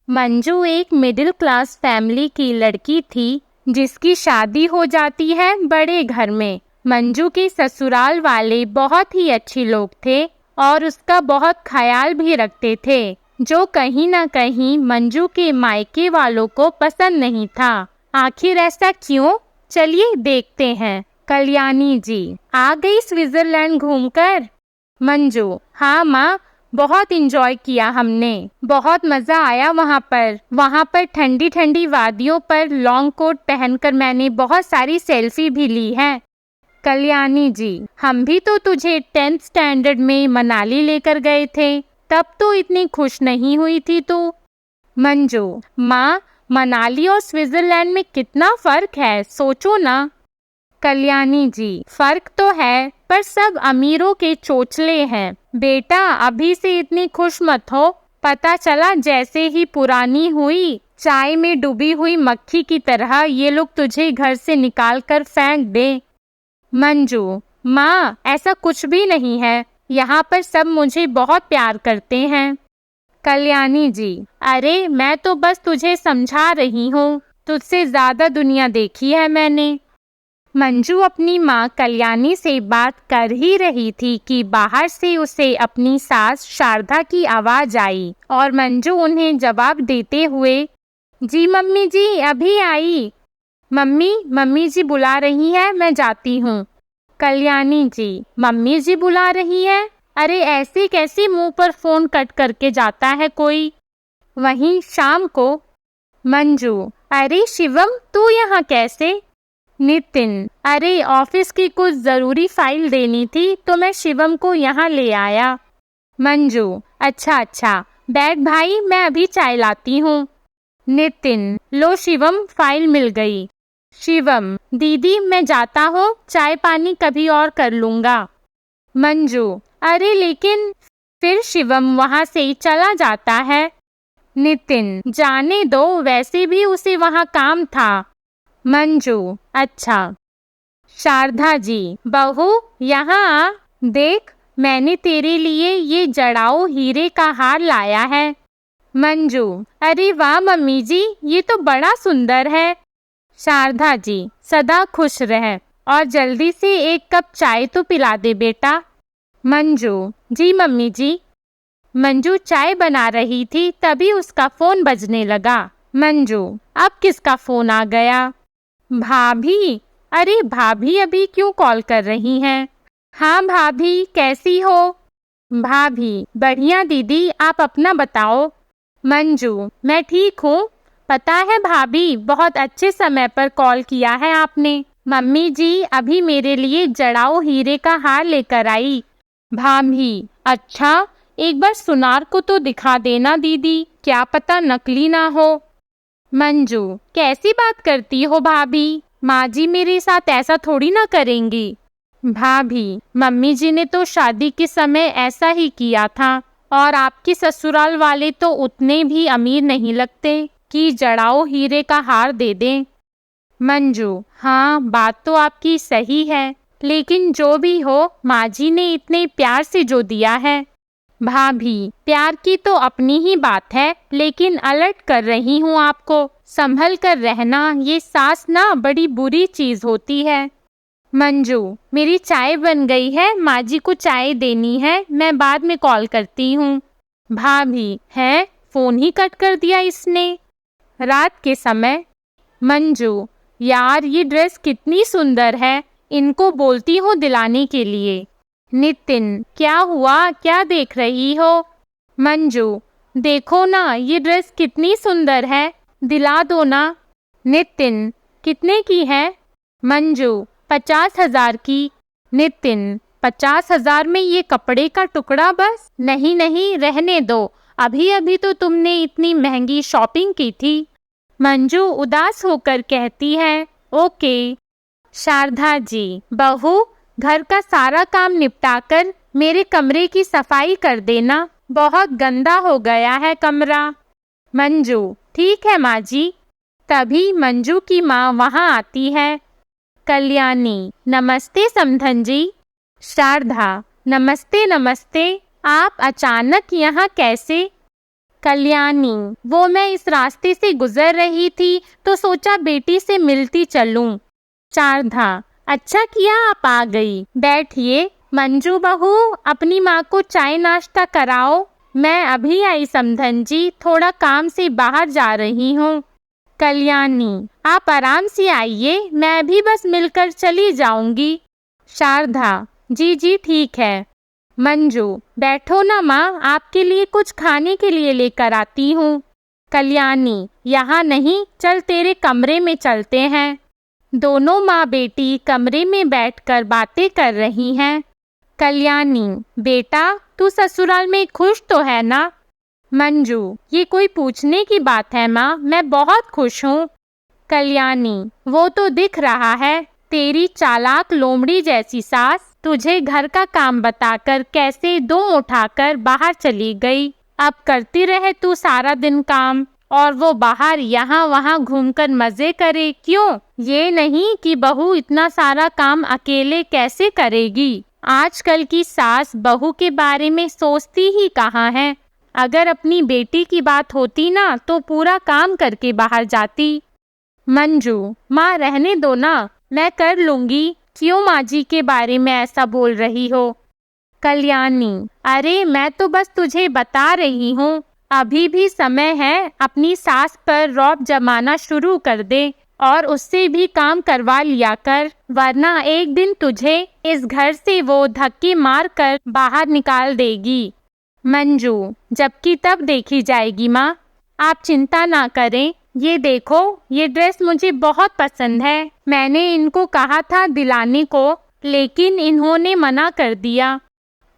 मंजू एक middle class family की लड़की थी जिसकी शादी हो जाती है बड़े घर में। मंजू के ससुराल वाले बहुत ही अच्छे लोग थे और उसका बहुत ख्याल भी रखते थे, जो कहीं ना कहीं मंजू के मायके वालों को पसंद नहीं था। आखिर ऐसा क्यों? चलिए देखते हैं। कल्याणी जी आ गई स्विट्जरलैंड घूमकर? मंजू: हाँ माँ, बहुत इंजॉय किया हमने, बहुत मजा आया वहाँ पर ठंडी ठंडी वादियों पर लॉन्ग कोट पहनकर मैंने बहुत सारी सेल्फी भी ली है। कल्याणी जी: हम भी तो तुझे 10th स्टैंडर्ड में मनाली लेकर गए थे, तब तो इतनी खुश नहीं हुई थी तू। मंजू: माँ, मनाली और स्विट्जरलैंड में कितना फर्क है, सोचो ना। कल्याणी जी: फर्क तो है, पर सब अमीरों के चोचले हैं। बेटा, अभी से इतनी खुश मत हो। पता चला जैसे ही पुरानी हुई, चाय में डूबी हुई मक्खी की तरह ये लोग तुझे घर से निकाल कर फेंक दे। मंजू: माँ, ऐसा कुछ भी नहीं है, यहाँ पर सब मुझे बहुत प्यार करते हैं। कल्याणी जी: अरे मैं तो बस तुझे समझा रही हूँ, तुझसे ज्यादा दुनिया देखी है मैंने। मंजू अपनी माँ कल्याणी से बात कर ही रही थी कि बाहर से उसे अपनी सास शारदा की आवाज आई और मंजू उन्हें जवाब देते हुए: जी मम्मी जी, अभी आई। मम्मी जी बुला रही है, मैं जाती हूँ। कल्याणी जी: मम्मी जी बुला रही है? अरे ऐसे कैसे मुंह पर फोन कट करके जाता है कोई, वहीं शाम को। मंजू: अरे शिवम, तू यहाँ कैसे? नितिन: अरे ऑफिस की कुछ जरूरी फाइल देनी थी तो मैं शिवम को यहाँ ले आया। मंजू: अच्छा, बैठ भाई, मैं अभी चाय लाती हूँ। नितिन: लो शिवम, फाइल मिल गई। शिवम: दीदी मैं जाता हूँ, चाय पानी कभी और कर लूँगा। मंजू: अरे लेकिन। फिर शिवम वहाँ से चला जाता है। नितिन: जाने दो, वैसे भी उसे वहाँ काम था। मंजू: अच्छा। शारदा जी: बहू यहाँ आ, देख मैंने तेरे लिए ये जड़ाऊ हीरे का हार लाया है। मंजू: अरे वाह मम्मी जी, ये तो बड़ा सुंदर है। शारदा जी: सदा खुश रह और जल्दी से एक कप चाय तो पिला दे बेटा। मंजू: जी मम्मी जी। मंजू चाय बना रही थी, तभी उसका फोन बजने लगा। मंजू: अब किसका फोन आ गया? भाभी। अरे भाभी अभी क्यों कॉल कर रही हैं? हाँ भाभी, कैसी हो? भाभी: बढ़िया दीदी, आप अपना बताओ। मंजू: मैं ठीक हूँ। पता है भाभी, बहुत अच्छे समय पर कॉल किया है आपने। मम्मी जी अभी मेरे लिए जड़ाऊ हीरे का हार लेकर आई। भाभी: अच्छा, एक बार सुनार को तो दिखा देना दीदी, क्या पता नकली ना हो। मंजू: कैसी बात करती हो भाभी, माँ जी मेरे साथ ऐसा थोड़ी ना करेंगी। भाभी: मम्मी जी ने तो शादी के समय ऐसा ही किया था, और आपके ससुराल वाले तो उतने भी अमीर नहीं लगते कि जड़ाऊ हीरे का हार दे दें। मंजू: हाँ, बात तो आपकी सही है, लेकिन जो भी हो, माँ जी ने इतने प्यार से जो दिया है। भाभी: प्यार की तो अपनी ही बात है, लेकिन अलर्ट कर रही हूँ आपको, संभल कर रहना, ये सास ना बड़ी बुरी चीज होती है। मंजू: मेरी चाय बन गई है, माँ जी को चाय देनी है, मैं बाद में कॉल करती हूँ। भाभी: है, फोन ही कट कर दिया इसने रात के समय। मंजू: यार ये ड्रेस कितनी सुंदर है, इनको बोलती हूँ दिलाने के लिए। नितिन: क्या हुआ, क्या देख रही हो? मंजू: देखो ना, ये ड्रेस कितनी सुंदर है, दिला दो ना। नितिन: कितने की है? मंजू: 50,000 की। नितिन: 50,000 में ये कपड़े का टुकड़ा बस? नहीं, रहने दो, अभी अभी तो तुमने इतनी महंगी शॉपिंग की थी। मंजू उदास होकर कहती है, ओके। शारदा जी: बहू, घर का सारा काम निपटाकर मेरे कमरे की सफाई कर देना, बहुत गंदा हो गया है कमरा। मंजू: ठीक है माँ जी। तभी मंजू की माँ वहाँ आती है। कल्याणी: नमस्ते समधन जी। शारदा: नमस्ते, आप अचानक यहाँ कैसे? कल्याणी, वो मैं इस रास्ते से गुजर रही थी तो सोचा बेटी से मिलती चलूं। शारदा, अच्छा किया आप आ गई, बैठिए। मंजू बहू, अपनी माँ को चाय नाश्ता कराओ। मैं अभी आई समधन जी, थोड़ा काम से बाहर जा रही हूँ। कल्याणी, आप आराम से आइए, मैं भी बस मिलकर चली जाऊंगी। शारदा, जी जी ठीक है। मंजू, बैठो ना माँ, आपके लिए कुछ खाने के लिए लेकर आती हूँ। कल्याणी, यहाँ नहीं, चल तेरे कमरे में चलते हैं। दोनों माँ बेटी कमरे में बैठकर बातें कर रही हैं। कल्याणी, बेटा तू ससुराल में खुश तो है ना? मंजू, ये कोई पूछने की बात है माँ, मैं बहुत खुश हूँ। कल्याणी, वो तो दिख रहा है, तेरी चालाक लोमड़ी जैसी सास तुझे घर का काम बताकर कैसे दुम उठाकर बाहर चली गई। अब करती रहे तू सारा दिन काम, और वो बाहर यहाँ वहाँ घूमकर मजे करे, क्यों? ये नहीं कि बहू इतना सारा काम अकेले कैसे करेगी। आजकल की सास बहू के बारे में सोचती ही कहाँ है। अगर अपनी बेटी की बात होती ना तो पूरा काम करके बाहर जाती। मंजू, माँ रहने दो ना, मैं कर लूंगी। क्यों माँ जी के बारे में ऐसा बोल रही हो? कल्याणी, अरे मैं तो बस तुझे बता रही हूँ, अभी भी समय है, अपनी सास पर रौब जमाना शुरू कर दे और उससे भी काम करवा लिया कर, वरना एक दिन तुझे इस घर से वो धक्के मार कर बाहर निकाल देगी। मंजू, जबकि तब देखी जाएगी माँ, आप चिंता ना करें। ये देखो, ये ड्रेस मुझे बहुत पसंद है, मैंने इनको कहा था दिलाने को, लेकिन इन्होंने मना कर दिया।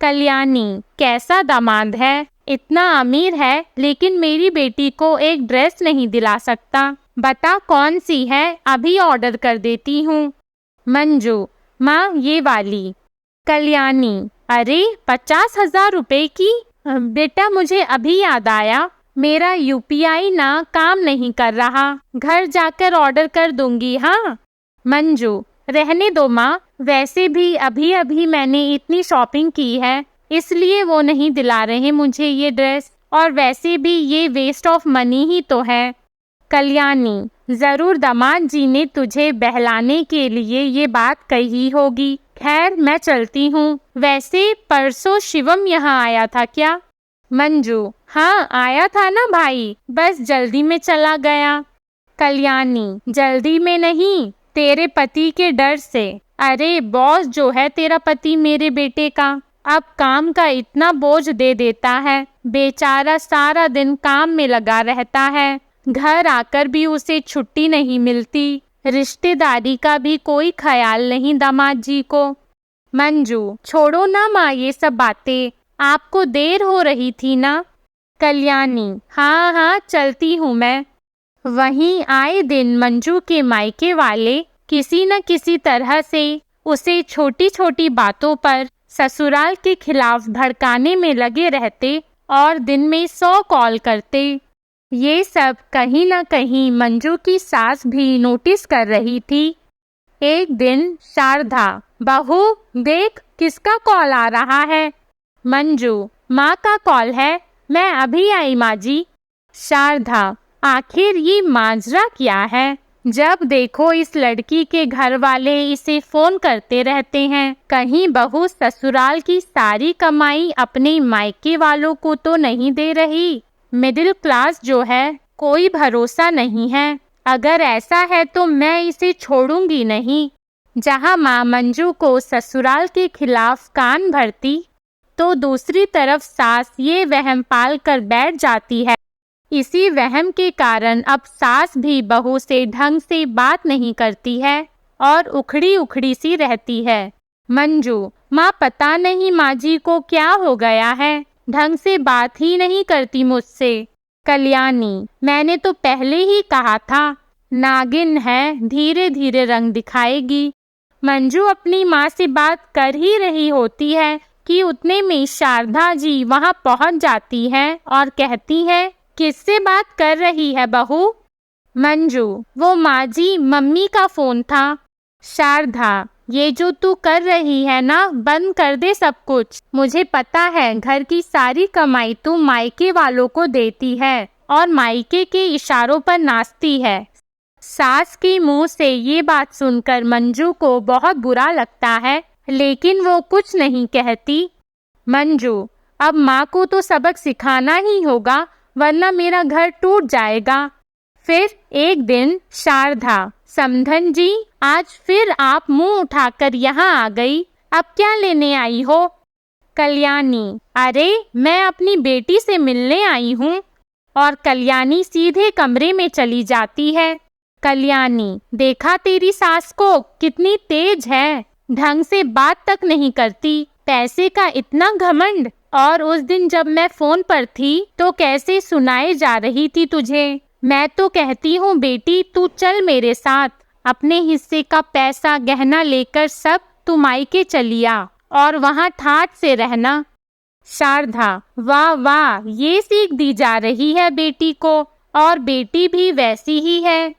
कल्याणी, कैसा दामाद है, इतना अमीर है लेकिन मेरी बेटी को एक ड्रेस नहीं दिला सकता। बता कौन सी है, अभी ऑर्डर कर देती हूँ। मंजू, माँ ये वाली। कल्याणी, अरे 50,000 रुपए की? बेटा मुझे अभी याद आया, मेरा यूपीआई ना काम नहीं कर रहा, घर जाकर ऑर्डर कर दूंगी। हाँ। मंजू, रहने दो माँ, वैसे भी अभी अभी मैंने इतनी शॉपिंग की है, इसलिए वो नहीं दिला रहे मुझे ये ड्रेस, और वैसे भी ये वेस्ट ऑफ मनी ही तो है। कल्याणी, जरूर दामाद जी ने तुझे बहलाने के लिए ये बात कही होगी। खैर मैं चलती हूँ। वैसे परसों शिवम यहाँ आया था क्या? मंजू, हाँ आया था ना भाई, बस जल्दी में चला गया। कल्याणी, जल्दी में नहीं, तेरे पति के डर से। अरे बॉस जो है तेरा पति मेरे बेटे का, अब काम का इतना बोझ दे देता है, बेचारा सारा दिन काम में लगा रहता है, घर आकर भी उसे छुट्टी नहीं मिलती, रिश्तेदारी का भी कोई ख्याल नहीं दामाद जी को। मंजू, छोड़ो ना माँ ये सब बातें, आपको देर हो रही थी ना। कल्याणी, हाँ हाँ चलती हूँ मैं। वहीं आए दिन मंजू के मायके वाले किसी न किसी तरह से उसे छोटी छोटी बातों पर ससुराल के खिलाफ भड़काने में लगे रहते और दिन में 100 कॉल करते। ये सब कहीं न कहीं मंजू की सास भी नोटिस कर रही थी। एक दिन शारदा, बहू देख किसका कॉल आ रहा है। मंजू, माँ का कॉल है, मैं अभी आई माँ जी। शारदा, आखिर ये माजरा क्या है, जब देखो इस लड़की के घर वाले इसे फोन करते रहते हैं। कहीं बहू ससुराल की सारी कमाई अपने मायके वालों को तो नहीं दे रही। मिडिल क्लास जो है, कोई भरोसा नहीं है। अगर ऐसा है तो मैं इसे छोड़ूंगी नहीं। जहां माँ मंजू को ससुराल के खिलाफ कान भरती, तो दूसरी तरफ सास ये वहम पाल कर बैठ जाती है। इसी वहम के कारण अब सास भी बहू से ढंग से बात नहीं करती है और उखड़ी उखड़ी सी रहती है। मंजू, माँ पता नहीं माँ जी को क्या हो गया है, ढंग से बात ही नहीं करती मुझसे। कल्याणी, मैंने तो पहले ही कहा था, नागिन है, धीरे धीरे रंग दिखाएगी। मंजू अपनी माँ से बात कर ही रही होती है कि उतने में शारदा जी वहाँ पहुँच जाती है और कहती है, किससे बात कर रही है बहू? मंजू, वो माँ जी मम्मी का फोन था। शारदा, ये जो तू कर रही है ना, बंद कर दे सब कुछ। मुझे पता है घर की सारी कमाई तू मायके वालों को देती है और मायके के इशारों पर नाचती है। सास के मुंह से ये बात सुनकर मंजू को बहुत बुरा लगता है, लेकिन वो कुछ नहीं कहती। मंजू, अब माँ को तो सबक सिखाना ही होगा, वरना मेरा घर टूट जाएगा। फिर एक दिन शारदा, समधन जी, आज फिर आप मुंह उठाकर यहाँ आ गई, अब क्या लेने आई हो? कल्याणी, अरे मैं अपनी बेटी से मिलने आई हूँ। और कल्याणी सीधे कमरे में चली जाती है। कल्याणी, देखा तेरी सास को, कितनी तेज है, ढंग से बात तक नहीं करती, पैसे का इतना घमंड। और उस दिन जब मैं फोन पर थी तो कैसे सुनाए जा रही थी तुझे। मैं तो कहती हूँ बेटी, तू चल मेरे साथ, अपने हिस्से का पैसा गहना लेकर सब तू मायके चली आ और वहाँ ठाठ से रहना। शारदा, वाह वाह, ये सीख दी जा रही है बेटी को, और बेटी भी वैसी ही है।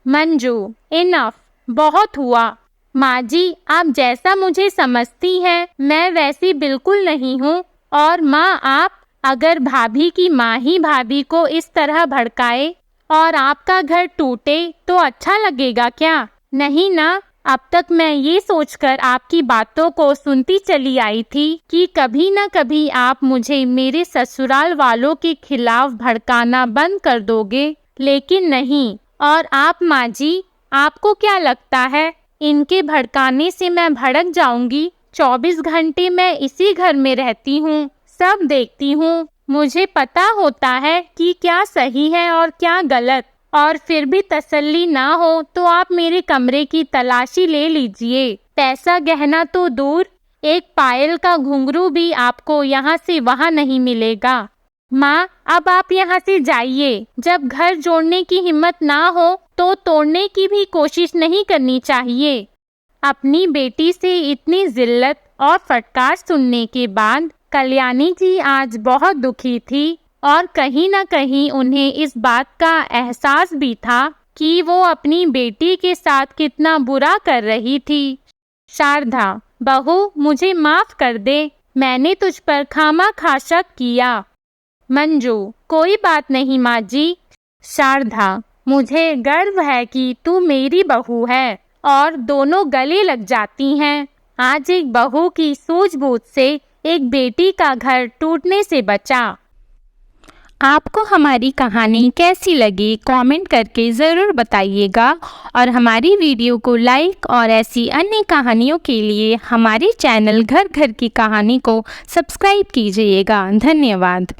मंजू, इनफ, बहुत हुआ। माँ जी, आप जैसा मुझे समझती हैं, मैं वैसी बिल्कुल नहीं हूँ। और माँ, आप अगर भाभी की माँ ही भाभी को इस तरह भड़काए और आपका घर टूटे तो अच्छा लगेगा क्या? नहीं ना। अब तक मैं ये सोचकर आपकी बातों को सुनती चली आई थी कि कभी न कभी आप मुझे मेरे ससुराल वालों के खिलाफ भड़काना बंद कर दोगे, लेकिन नहीं। और आप माँ जी, आपको क्या लगता है इनके भड़काने से मैं भड़क जाऊंगी? 24 घंटे मैं इसी घर में रहती हूँ, सब देखती हूँ। मुझे पता होता है कि क्या सही है और क्या गलत। और फिर भी तसल्ली ना हो तो आप मेरे कमरे की तलाशी ले लीजिए। पैसा गहना तो दूर, एक पायल का घुंघरू भी आपको यहाँ से वहाँ नहीं मिलेगा। माँ, अब आप यहाँ से जाइए। जब घर जोड़ने की हिम्मत ना हो तो तोड़ने की भी कोशिश नहीं करनी चाहिए। अपनी बेटी से इतनी जिल्लत और फटकार सुनने के बाद कल्याणी जी आज बहुत दुखी थी, और कहीं न कहीं उन्हें इस बात का एहसास भी था कि वो अपनी बेटी के साथ कितना बुरा कर रही थी। शारदा, बहू, मुझे माफ कर दे, मैंने तुझ पर खामखा शक किया। मंजू, कोई बात नहीं माँ जी। शारदा, मुझे गर्व है कि तू मेरी बहू है। और दोनों गले लग जाती हैं। आज एक बहू की सूझबूझ से एक बेटी का घर टूटने से बचा। आपको हमारी कहानी कैसी लगी कमेंट करके ज़रूर बताइएगा, और हमारी वीडियो को लाइक और ऐसी अन्य कहानियों के लिए हमारे चैनल घर घर की कहानी को सब्सक्राइब कीजिएगा। धन्यवाद।